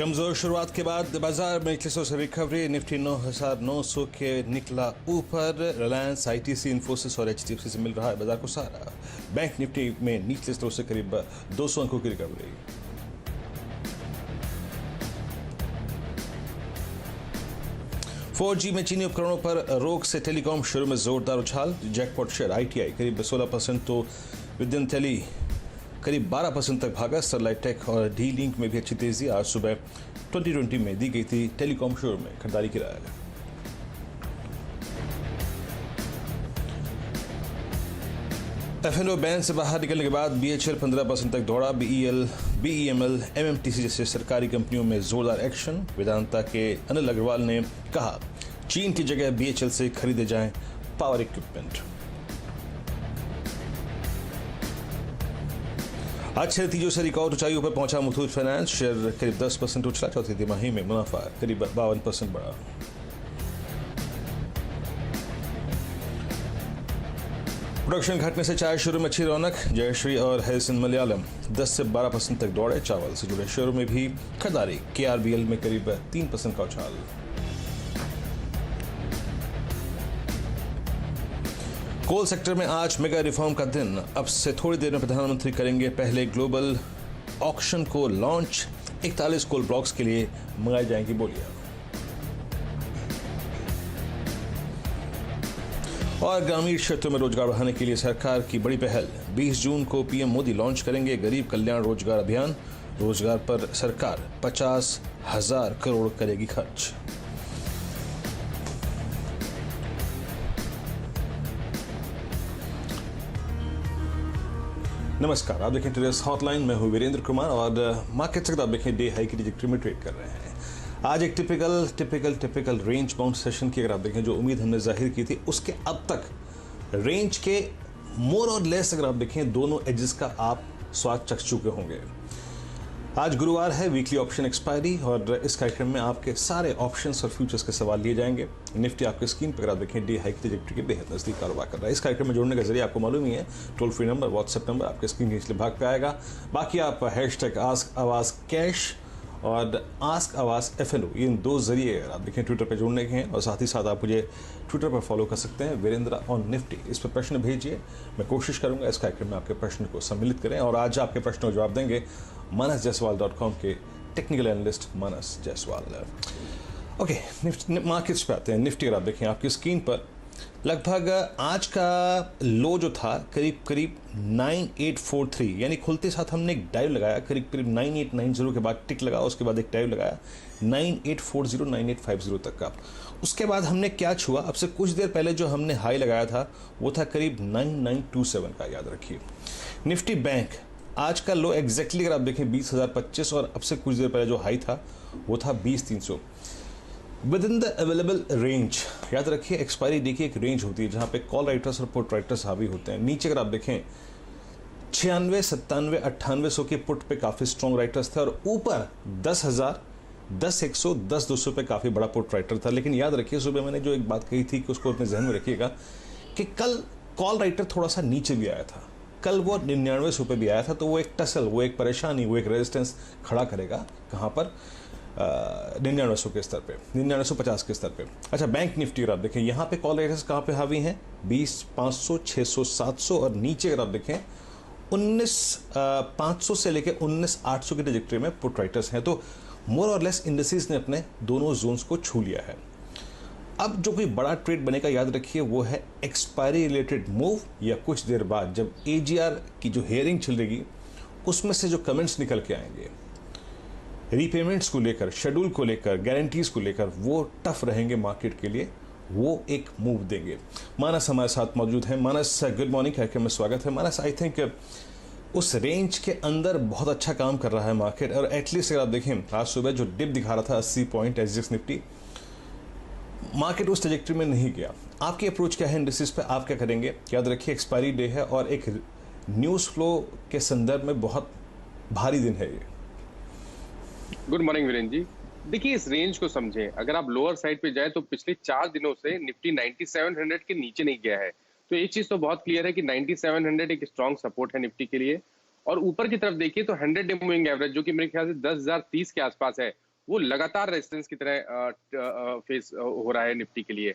कमजोर शुरुआत के बाद बाजार में 2100 से रिकवरी। निफ्टी 9900 के निकला ऊपर। रिलायंस, आईटीसी, इन्फोसिस और एचडीएफसी से मिल रहा है बाजार को सहारा। बैंक निफ्टी में निचले स्तरों से करीब 200 अंकों की रिकवरी। जी में चीनी उपकरणों पर रोक से टेलीकॉम शुरू में जोरदार उछाल। जैकपॉट शेयर आईटीआई करीब 16% तो विद्यन टेली करीब 12% तक भागा। स्टरलाइट टेक और डी लिंक में भी अच्छी तेजी। आज सुबह 2020 में दी गई थी टेलीकॉम शेयर में खरीदारी की राय। एफएनओ बैन से बाहर निकलने के बाद बीएचएल 15% तक दौड़ा। बीईएमएल, एमएमटीसी जैसे सरकारी कंपनियों में जोरदार एक्शन। वेदांता के अनिल अग्रवाल ने कहा चीन की जगह बीएचएल से खरीदे जाएं पावर इक्विपमेंट। अच्छे नतीजों से रिकॉर्ड ऊंचाइयों पर पहुंचा मुथूट फाइनेंस। शेयर करीब 10% उछला। चौथी तिमाही में मुनाफा करीब 52% बढ़ा। प्रोडक्शन घटने से चाय शुरू में अच्छी रौनक। जयश्री और हैरिसन मलयालम 10 से 12% तक दौड़े। चावल से जुड़े शेयरों में भी खरीदारी। केआरबीएल में करीब 3% का उछाल। कोल सेक्टर में आज मेगा रिफॉर्म का दिन। अब से थोड़ी देर में प्रधानमंत्री करेंगे पहले ग्लोबल ऑक्शन को लॉन्च। 41 कोल ब्लॉक्स के लिए मंगाई जाएंगी बोलियां। और ग्रामीण क्षेत्रों में रोजगार बढ़ाने के लिए सरकार की बड़ी पहल। 20 जून को पीएम मोदी लॉन्च करेंगे गरीब कल्याण रोजगार अभियान। रोजगार पर सरकार 50,000 करोड़ करेगी खर्च। नमस्कार, आप देखें टुडेस हॉटलाइन। मैं हूं वीरेंद्र कुमार और मार्केट से आप देखें डे हाई की ट्रैजेक्टरी में ट्रेड कर रहे हैं। आज एक टिपिकल रेंज बाउंड सेशन की अगर आप देखें जो उम्मीद हमने जाहिर की थी उसके अब तक रेंज के मोर और लेस अगर आप देखें दोनों एजेस का आप स्वाद चख चुके होंगे। आज गुरुवार है, वीकली ऑप्शन एक्सपायरी और इस कार्यक्रम में आपके सारे ऑप्शंस और फ्यूचर्स के सवाल लिए जाएंगे। निफ्टी आपके स्क्रीन पर अगर आप देखें डे हाई की ट्रैजेक्टरी के बेहद नजदीक कारोबार कर रहा है। इस कार्यक्रम में जुड़ने का जरिए आपको मालूम ही है, toll free number, WhatsApp number आपके स्क्रीन के निचले भाग पे आएगा। बाकी आप हैशटैग आस्क आवाज कैश और आस्क आवाज एफएनओ इन दो जरिए आप देखें ट्विटर पर जुड़ने के हैं। और साथ ही साथ आप मुझे ट्विटर पर फॉलो कर सकते हैं, वीरेंद्र ऑन निफ्टी। इस पर प्रश्न भेजिए, मैं कोशिश करूंगा इस कार्यक्रम में आपके प्रश्न को सम्मिलित करें। और आज आपके प्रश्नों का जवाब देंगे manasjaiswal.com के टेक्निकल एनालिस्ट मानस जायसवाल। ओके, मार्केट्स पे आते हैं। निफ्टी अगर आप देखें आपकी स्क्रीन पर लगभग आज का लो जो था करीब 9843, यानी खुलते साथ हमने एक डाइव लगाया करीब 9890 के बाद टिक लगा, उसके बाद एक डाइव लगाया 9840 9850 तक का। उसके बाद हमने क्या छुआ, अब से कुछ देर पहले जो हमने हाई लगाया था वो था करीब 9927 का, याद रखिए। निफ्टी बैंक आज का लो एग्जैक्टली अगर आप देखें 20,025 और अब से कुछ देर पहले जो हाई था वो था 20,300। With in the available range, याद रखिए एक्सपायरी डे की एक रेंज होती है जहां पे कॉल राइटर्स और पुट राइटर्स हावी होते हैं। नीचे अगर आप देखें 96, 97, 9800 के पुट पे काफी स्ट्रॉन्ग राइटर्स थे और ऊपर 10,000, 10,100, 10,200 पे काफी बड़ा पुट राइटर था। लेकिन याद रखिए सुबह मैंने जो एक बात कही थी कि उसको अपने जहन में रखिएगा कि कल कॉल राइटर थोड़ा सा नीचे भी आया था। कल वो 9900 पे भी आया था, तो वो एक टसल, वो एक परेशानी, वो एक रेजिस्टेंस खड़ा करेगा कहां पर 9900 के स्तर पे, 9950 के स्तर पे। अच्छा, बैंक निफ्टी अगर आप देखें यहाँ पे कॉल राइटर्स कहाँ पे हावी हैं 20,500, 600, 700 और नीचे अगर आप देखें 19,500 से लेकर 19,800 की ट्रैजेक्टरी में पुट राइटर्स हैं। तो मोर और लेस इंडिसेस ने अपने दोनों जोन्स को छू लिया है। अब जो कोई बड़ा ट्रेड बनेगा याद रखिए वो है एक्सपायरी रिलेटेड मूव, या कुछ देर बाद जब एजीआर की जो हियरिंग चलेगी उसमें से जो कमेंट्स निकल के आएंगे रीपेमेंट्स को लेकर, शेड्यूल को लेकर, गारंटीज को लेकर, वो टफ रहेंगे मार्केट के लिए, वो एक मूव देंगे। मानस हमारे साथ मौजूद हैं। मानस, गुड मॉर्निंग, कार्यक्रम में स्वागत है। मानस, आई थिंक उस रेंज के अंदर बहुत अच्छा काम कर रहा है मार्केट और एटलीस्ट अगर आप देखें आज सुबह जो डिप दिखा रहा था 80 पॉइंट एसजीएक्स निफ्टी, मार्केट उस ट्रैजेक्टरी में नहीं गया। आपकी अप्रोच क्या है इंडिसेस पे, आप क्या करेंगे? याद रखिए एक्सपायरी डे है और एक न्यूज फ्लो के संदर्भ में बहुत भारी दिन है ये। Good morning Virendra ji. देखिए इस रेंज को समझें, अगर आप लोअर साइड पे जाए तो पिछले 4 दिनों से निफ्टी 9700 के नीचे नहीं गया है। तो एक चीज तो बहुत क्लियर है कि 9700 एक स्ट्रॉन्ग सपोर्ट है निफ्टी के लिए। और ऊपर की तरफ देखिए तो 100 डे मूविंग एवरेज जो कि मेरे ख्याल से 10,030 के आसपास है, वो लगातार रेजिस्टेंस की तरह फेस हो रहा है निफ्टी के लिए।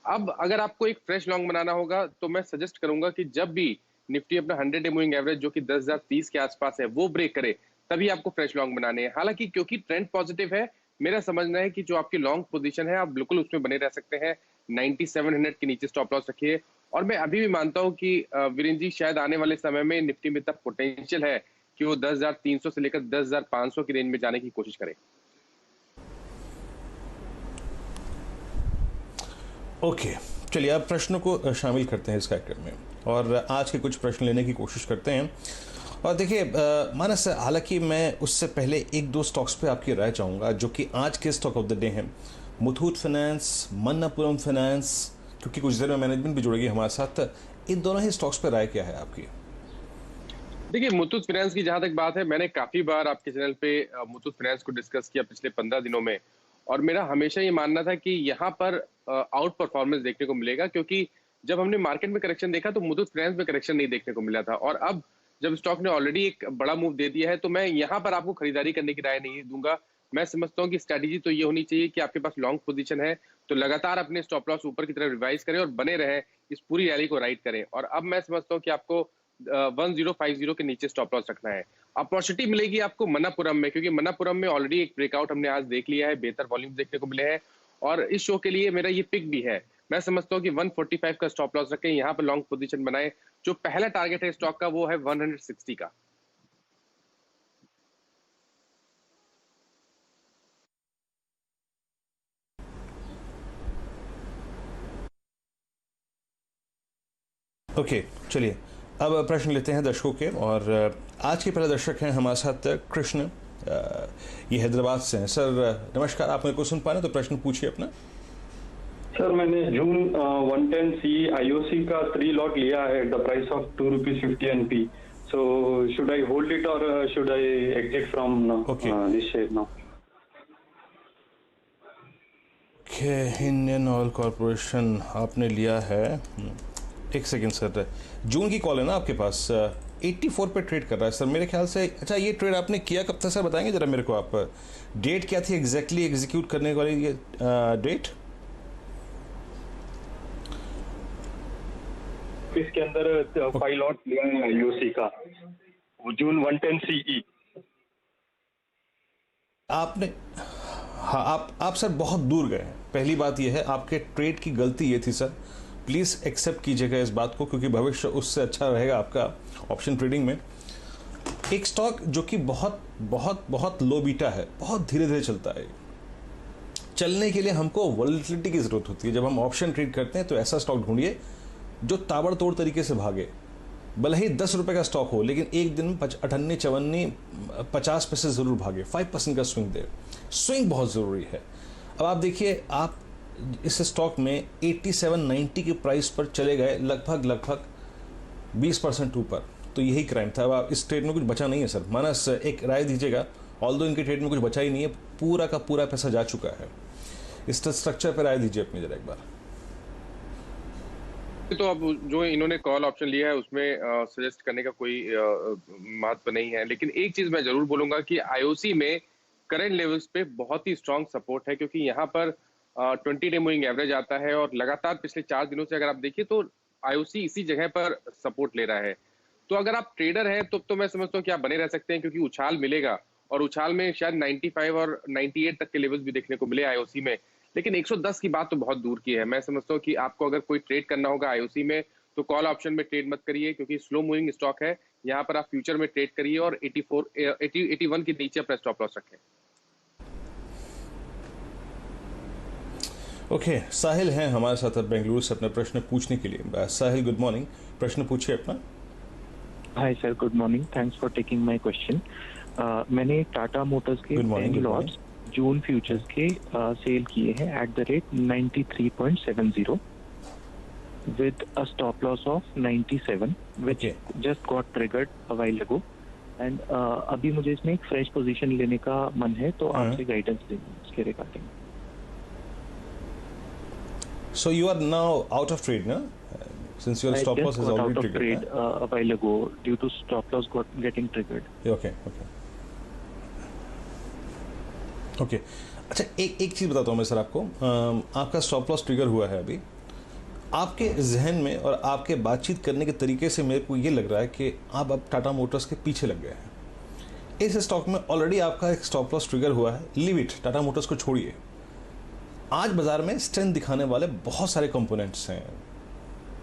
अब अगर आपको एक फ्रेश लॉन्ग बनाना होगा तो मैं सजेस्ट करूंगा कि जब भी निफ्टी अपना 100 डे मूविंग एवरेज जो कि 10,030 के आसपास है वो ब्रेक करे, तभी आपको फ्रेश लॉन्ग बनाने हैं। हालांकि क्योंकि ट्रेंड पॉजिटिव है, मेरा समझना है कि जो आपकी लॉन्ग पोजीशन है आप बिल्कुल उसमें बने रह सकते हैं। 9700 के नीचे स्टॉप लॉस रखिए। और मैं अभी भी मानता हूं कि वीरेंद्र जी शायद आने वाले समय में निफ्टी में तक पोटेंशियल है कि वो 10,300 से लेकर 10,500 की रेंज में जाने की कोशिश करें। ओके, चलिए अब प्रश्नों को शामिल करते हैं इस कार्यक्रम में और आज के कुछ प्रश्न लेने की कोशिश करते हैं। और देखिए मानस, हालांकि मैं उससे पहले एक दो स्टॉक्स पे आपकी राय चाहूँगा जो कि आज के स्टॉक ऑफ द डे हैं। मुथूट फाइनेंस, मन्नापुरम फाइनेंस, क्योंकि कुछ देर में मैनेजमेंट भी जुड़ेगी हमारे साथ। इन दोनों ही स्टॉक्स पे राय क्या है आपकी? देखिए, मुथूट फाइनेंस की जहां तक बात है, मैंने काफी बार आपके चैनल पे मुथूट फाइनेंस को डिस्कस किया पिछले 15 दिनों में। और मेरा हमेशा ये मानना था कि यहाँ पर आउट परफॉर्मेंस देखने को मिलेगा, क्योंकि जब हमने मार्केट में करेक्शन देखा तो मुथूट फाइनेंस में करेक्शन नहीं देखने को मिला था। और अब जब स्टॉक ने ऑलरेडी एक बड़ा मूव दे दिया है तो मैं यहाँ पर आपको खरीदारी करने की राय नहीं दूंगा। मैं समझता हूँ कि स्ट्रैटेजी तो ये होनी चाहिए कि आपके पास लॉन्ग पोजीशन है तो लगातार अपने स्टॉप लॉस ऊपर की तरफ रिवाइज करें और बने रहे, इस पूरी रैली को राइड करें। और अब मैं समझता हूँ कि आपको 1050 के नीचे स्टॉप लॉस रखना है। अपॉर्चुनिटी मिलेगी आपको मन्नापुरम में, क्योंकि मन्नापुरम में ऑलरेडी एक ब्रेकआउट हमने आज देख लिया है, बेहतर वॉल्यूम देखने को मिले हैं। और इस शो के लिए मेरा ये पिक भी है। मैं समझता हूँ कि 145 का स्टॉप लॉस रखें, यहाँ पर लॉन्ग पोजीशन बनाए। जो पहला टारगेट है स्टॉक का वो है 160 का। ओके, चलिए अब प्रश्न लेते हैं दर्शकों के। और आज के पहले दर्शक हैं हमारे साथ कृष्ण, ये हैदराबाद से हैं। सर नमस्कार, आप मेरे को सुन पा रहे हैं? तो प्रश्न पूछिए अपना। सर, मैंने जून 110 सी आईओसी का 3 लॉट लिया है at the price of ₹2.50 NP. So should I hold it or should I exit from this share now? Okay, Indian oil corporation आपने लिया है। एक सेकेंड सर, जून की कॉल है ना आपके पास? 84 पे ट्रेड कर रहा है सर मेरे ख्याल से। अच्छा, ये ट्रेड आपने किया कब था सर, बताएंगे जरा मेरे को आप? डेट क्या थी एग्जैक्टली एग्जीक्यूट करने वाली ये डेट? इसके अंदर 5 लॉट लिया है यूसी का, जून 110 सीई। आपने, हाँ आप सर बहुत दूर गए हैं। पहली बात यह है, आपके ट्रेड की गलती ये थी सर, प्लीज़ एक्सेप्ट कीजिएगा इस बात को, क्योंकि भविष्य उससे अच्छा रहेगा आपका ऑप्शन ट्रेडिंग में। एक स्टॉक जो कि बहुत बहुत बहुत लो बीटा है, बहुत धीरे धीरे चलता है। चलने के लिए हमको वॉलेटिलिटी की ज़रूरत होती है। जब हम ऑप्शन ट्रेड करते हैं तो ऐसा स्टॉक ढूंढिए जो ताबड़तोड़ तरीके से भागे। भले ही 10 रुपये का स्टॉक हो, लेकिन एक दिन 58, 54, 50 पैसे ज़रूर भागे, 5% का स्विंग दे। स्विंग बहुत ज़रूरी है। अब आप देखिए, आप इस स्टॉक में 8790 के प्राइस पर चले गए, लगभग 20% ऊपर। तो यही क्राइम था। अब आप इस ट्रेड में कुछ बचा नहीं है सर। मानस, एक राय दीजिएगा। ऑल्दो इनके ट्रेड में कुछ बचा ही नहीं है, पूरा का पूरा पैसा जा चुका है। इस स्ट्रक्चर पर राय दीजिए अपनी जरा एक बार। तो अब जो इन्होंने कॉल ऑप्शन लिया है उसमें सजेस्ट करने का कोई महत्व नहीं है, लेकिन एक चीज मैं जरूर बोलूंगा कि आईओसी में करंट लेवल्स पे बहुत ही स्ट्रांग सपोर्ट है, क्योंकि यहाँ पर 20 डे मूविंग एवरेज आता है और लगातार पिछले 4 दिनों से अगर आप देखिए तो आईओसी इसी जगह पर सपोर्ट ले रहा है। तो अगर आप ट्रेडर हैं तो मैं समझता हूँ कि आप बने रह सकते हैं, क्योंकि उछाल मिलेगा। और उछाल में शायद 95 और 98 तक के लेवल्स भी देखने को मिले आईओसी में, लेकिन 110 की बात तो बहुत दूर की है। मैं समझता हूँ कि आपको अगर कोई ट्रेड करना होगा आईओसी में तो कॉल ऑप्शन में ट्रेड मत करिए, क्योंकि स्लो मूविंग स्टॉक है। यहाँ पर आप फ्यूचर में ट्रेड करिए और 81 के नीचे अपना स्टॉप लॉस रखें। ओके, साहिल हैं हमारे साथ अब बेंगलुरु से अपना प्रश्न पूछने के लिए। साहिल, गुड मॉर्निंग, प्रश्न पूछिए अपना। Hi sir, good morning, thanks for taking my question. मैंने टाटा मोटर्स के 10 लॉट्स जून फ्यूचर्स के सेल किए हैं at the rate 93.70 with a stop loss of 97 which just got triggered a while ago and अभी मुझे इसमें एक फ्रेश पोजीशन लेने का मन है, तो आपसे गाइडेंस देंगे इसके regarding. So you are now out of trade, no? Since your stop loss is already triggered. I just got out of trade a while ago due to stop loss getting triggered. Okay. Okay अच्छा, एक चीज़ बताता हूँ मैं sir आपको, आपका stop loss trigger हुआ है अभी, आपके जहन में और आपके बातचीत करने के तरीके से मेरे को ये लग रहा है कि आप अब टाटा मोटर्स के पीछे लग गए हैं। इस स्टॉक में ऑलरेडी आपका एक स्टॉप लॉस ट्रिगर हुआ है, लीव इट, टाटा मोटर्स को छोड़िए। आज बाजार में स्ट्रेंथ दिखाने वाले बहुत सारे कंपोनेंट्स हैं,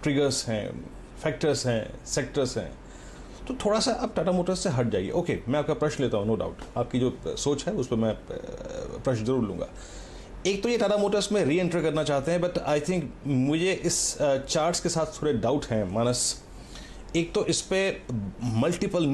ट्रिगर्स हैं, फैक्टर्स हैं, सेक्टर्स हैं, तो थोड़ा सा आप टाटा मोटर्स से हट जाइए। ओके, मैं आपका प्रश्न लेता हूँ, नो डाउट, आपकी जो सोच है उस पर मैं प्रश्न जरूर लूँगा। एक तो ये टाटा मोटर्स में री एंटर करना चाहते हैं, बट आई थिंक मुझे इस चार्ट्स के साथ थोड़े डाउट हैं मानस। एक तो इस पे मल्टीपल